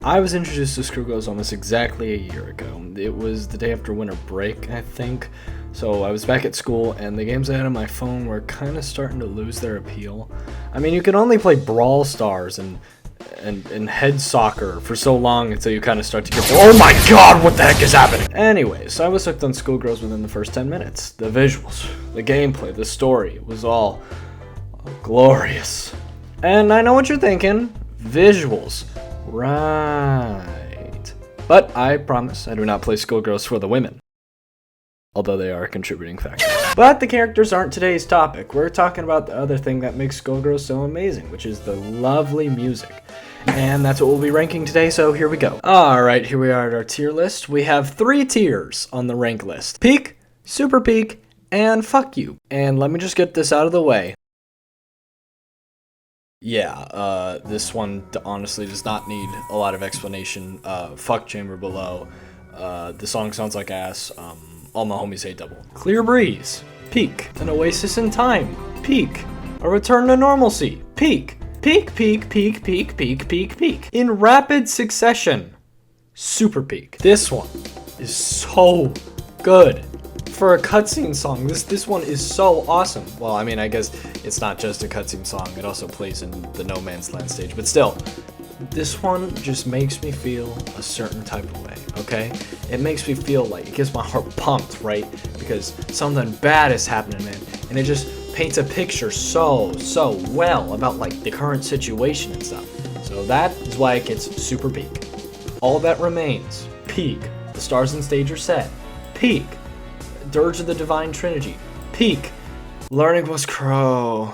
I was introduced to Skullgirls almost exactly a year ago. It was the day after winter break, I think. So I was back at school, and the games I had on my phone were kind of starting to lose their appeal. I mean, you can only play Brawl Stars and head soccer for so long until you kind of start to get, oh my god, what the heck is happening? Anyways, I was hooked on Skullgirls within the first 10 minutes. The visuals, the gameplay, the story, it was all glorious. And I know what you're thinking, visuals. Right. But I promise I do not play Skullgirls for the women. Although they are a contributing factor. But the characters aren't today's topic. We're talking about the other thing that makes Skullgirls so amazing, which is the lovely music. And that's what we'll be ranking today, so here we go. Alright, here we are at our tier list. We have 3 tiers on the rank list. Peak, Super Peak, and Fuck You. And let me just get this out of the way. Yeah, this one honestly does not need a lot of explanation. Fuck Chamber Below. The song sounds like ass. All my homies hate Double. Clear Breeze. Peak. An Oasis in Time. Peak. A Return to Normalcy. Peak. Peak, peak, peak, peak, peak, peak, peak. In rapid succession. Super Peak. This one is so good. For a cutscene song, this one is so awesome. Well, I mean, I guess it's not just a cutscene song, it also plays in the No Man's Land stage, but still, this one just makes me feel a certain type of way, okay? It makes me feel like, it gets my heart pumped, right? Because something bad is happening, man, and it just paints a picture so well about, like, the current situation and stuff. So that is why it gets Super Peak. All That Remains, Peak. The Stars and Stage are set, Peak. Dirge of the Divine Trinity, Peak. Learning Was Crow.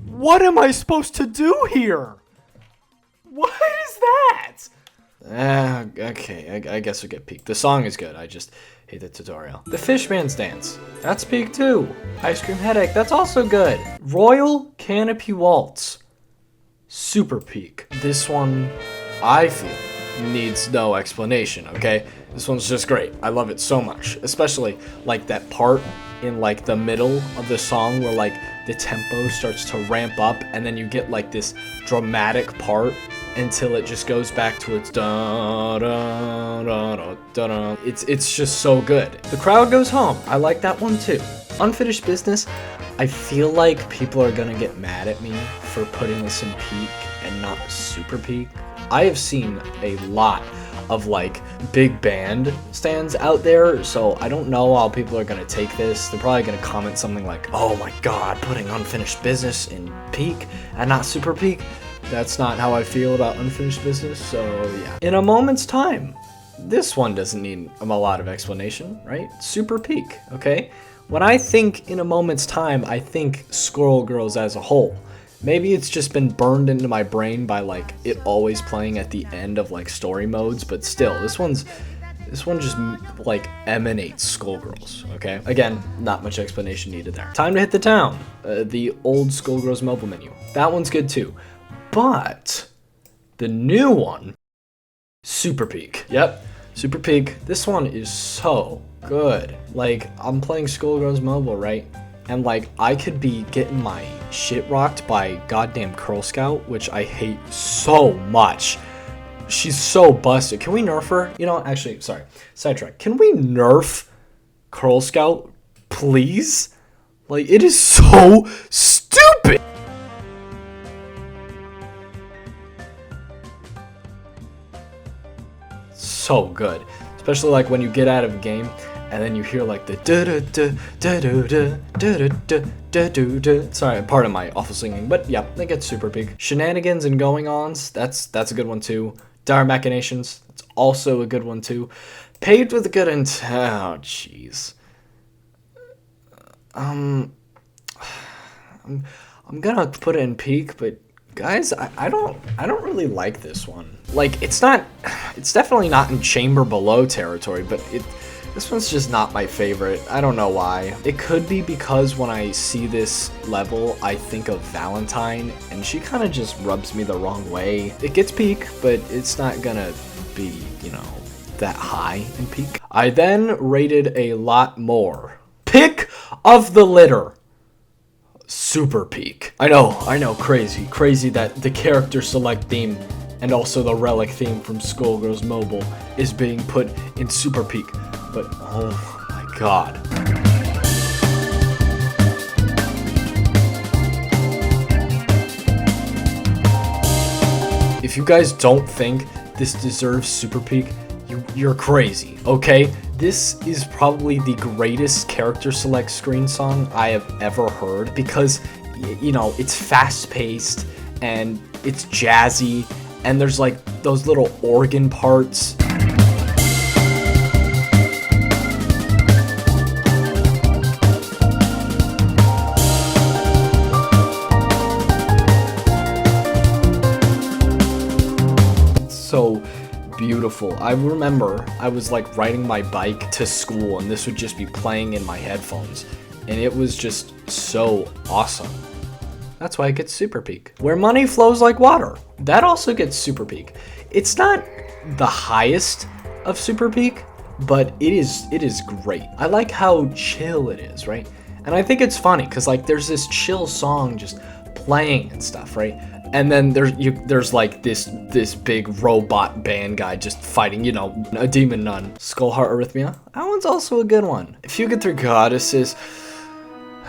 What am I supposed to do here? What is that? Okay, I guess we'll get Peak. The song is good, I just hate the tutorial. The Fishman's Dance, that's Peak too. Ice Cream Headache, that's also good. Royal Canopy Waltz, Super Peak. This one, I feel, needs no explanation, okay? This one's just great. I love it so much, especially like that part in like the middle of the song where like the tempo starts to ramp up and then you get like this dramatic part until it just goes back to its da da da da da da. It's just so good. The Crowd Goes Home. I like that one too. Unfinished Business. I feel like people are gonna get mad at me for putting this in Peak and not Super Peak. I have seen a lot of like big band stands out there, so I don't know how people are gonna take this. They're probably gonna comment something like, oh my god, putting Unfinished Business in Peak and not Super Peak. That's not how I feel about Unfinished Business, so yeah. In a Moment's Time. This one doesn't need a lot of explanation, right? Super Peak, okay? When I think In a Moment's Time, I think Skullgirls as a whole. Maybe it's just been burned into my brain by like it always playing at the end of like story modes, but still, this one just like emanates Skullgirls, okay? Again, not much explanation needed there. Time to Hit the Town, the old Skullgirls mobile menu. That one's good too. But the new one, Super Peak. Yep, Super Peak. This one is so good. Like, I'm playing Skullgirls mobile, right? And like, I could be getting my shit rocked by goddamn Girl Scout, which I hate so much. She's so busted. Can we nerf her? You know, actually, sorry, sidetrack. Can we nerf Girl Scout, please? Like, it is so stupid. So good, especially like when you get out of a game and then you hear like the da da da da da da da da da da. Sorry, part of my awful singing, but yeah, they get Super Peak. Shenanigans and Going Ons, that's a good one too. Dire Machinations, that's also a good one too. Paved with a Good Intent. Oh jeez. I'm gonna put it in Peak, but guys, I don't really like this one. Like, it's definitely not in Chamber Below territory, but this one's just not my favorite. I don't know why. It could be because when I see this level, I think of Valentine, and she kind of just rubs me the wrong way. It gets Peak, but it's not gonna be, you know, that high in Peak. I then rated a lot more. Pick of the litter. Super peak. I know, crazy that the character select theme and also the relic theme from Skullgirls Mobile is being put in super peak, but oh my god. If you guys don't think this deserves super peak, you're crazy, okay? This is probably the greatest character select screen song I have ever heard because, you know, it's fast-paced and it's jazzy and there's like those little organ parts. So beautiful. I remember I was like riding my bike to school and this would just be playing in my headphones and it was just so awesome. That's why it gets super peak. Where money flows like water. That also gets super peak. It's not the highest of super peak, but it is great. I like how chill it is, right? And I think it's funny because like there's this chill song just playing and stuff, right? And then there's like this big robot band guy just fighting, you know, a demon nun. Skull Heart Arrhythmia. That one's also a good one. If you get through Goddesses,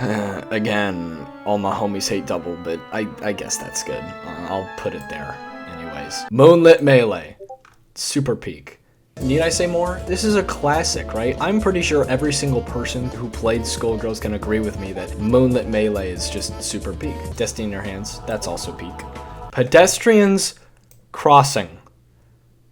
again, all my homies hate double, but I guess that's good. I'll put it there. Anyways, Moonlit Melee, super peak. Need I say more? This is a classic, right? I'm pretty sure every single person who played Skullgirls can agree with me that Moonlit Melee is just super peak. Destiny in Your Hands, that's also peak. Pedestrians Crossing.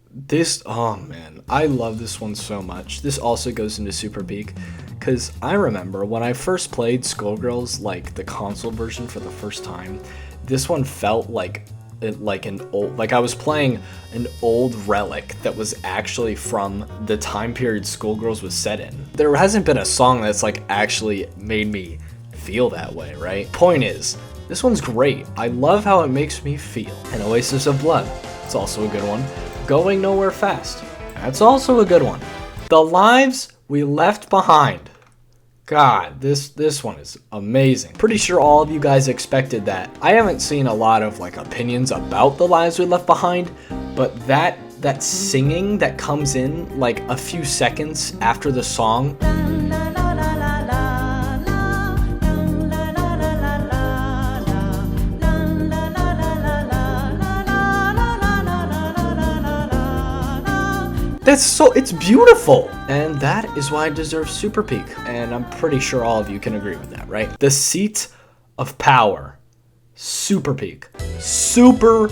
This, oh man, I love this one so much. This also goes into super peak because I remember when I first played Skullgirls, like the console version for the first time, this one felt like I was playing an old relic that was actually from the time period Skullgirls was set in. There hasn't been a song that's like actually made me feel that way, right? Point is, this one's great. I love how it makes me feel. An Oasis of Blood, it's also a good one. Going Nowhere Fast, that's also a good one. The Lives We Left Behind. God, this one is amazing. Pretty sure all of you guys expected that. I haven't seen a lot of like opinions about The Lives We Left Behind, but that singing that comes in like a few seconds after the song, it's beautiful. And that is why it deserves super peak. And I'm pretty sure all of you can agree with that, right? The Seat of Power, super peak. Super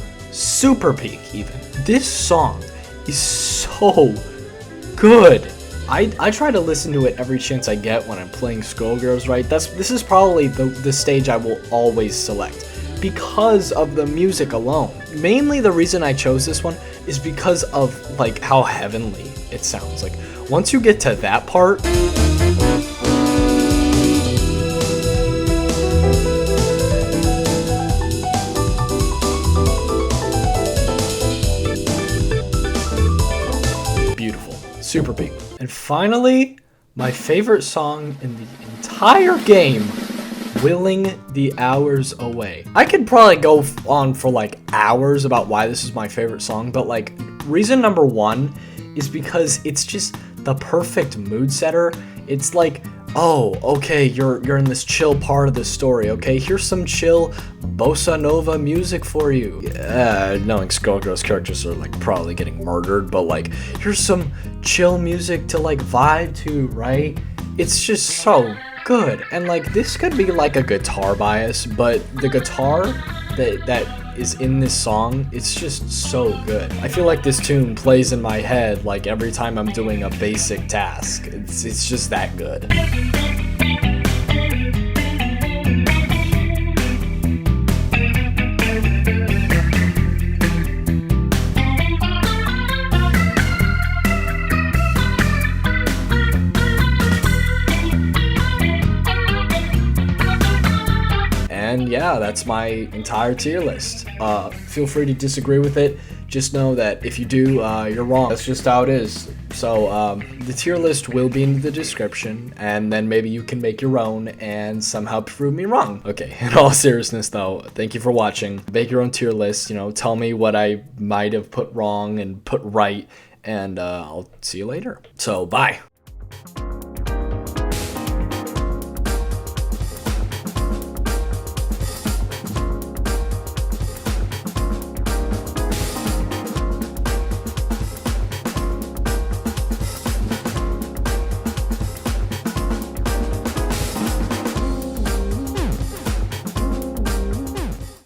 peak even. This song is so good. I try to listen to it every chance I get when I'm playing Skullgirls, right? This is probably the stage I will always select because of the music alone. Mainly the reason I chose this one is because of like how heavenly it sounds. Like once you get to that part, beautiful, super peak. And finally, my favorite song in the entire game, Willing the Hours Away. I could probably go on for like hours about why this is my favorite song, but like reason number one is because it's just the perfect mood setter. It's like, oh, okay, you're in this chill part of the story, okay? Here's some chill bossa nova music for you. Yeah, knowing Skullgirls characters are like probably getting murdered, but like here's some chill music to like vibe to, right? It's just so good. And like this could be like a guitar bias, but the guitar that is in this song, it's just so good. I feel like this tune plays in my head like every time I'm doing a basic task. It's just that good. And yeah, that's my entire tier list. Feel free to disagree with it. Just know that if you do, you're wrong. That's just how it is. So the tier list will be in the description, and then maybe you can make your own and somehow prove me wrong. Okay, in all seriousness though, thank you for watching. Make your own tier list, you know, tell me what I might have put wrong and put right, and I'll see you later. So bye.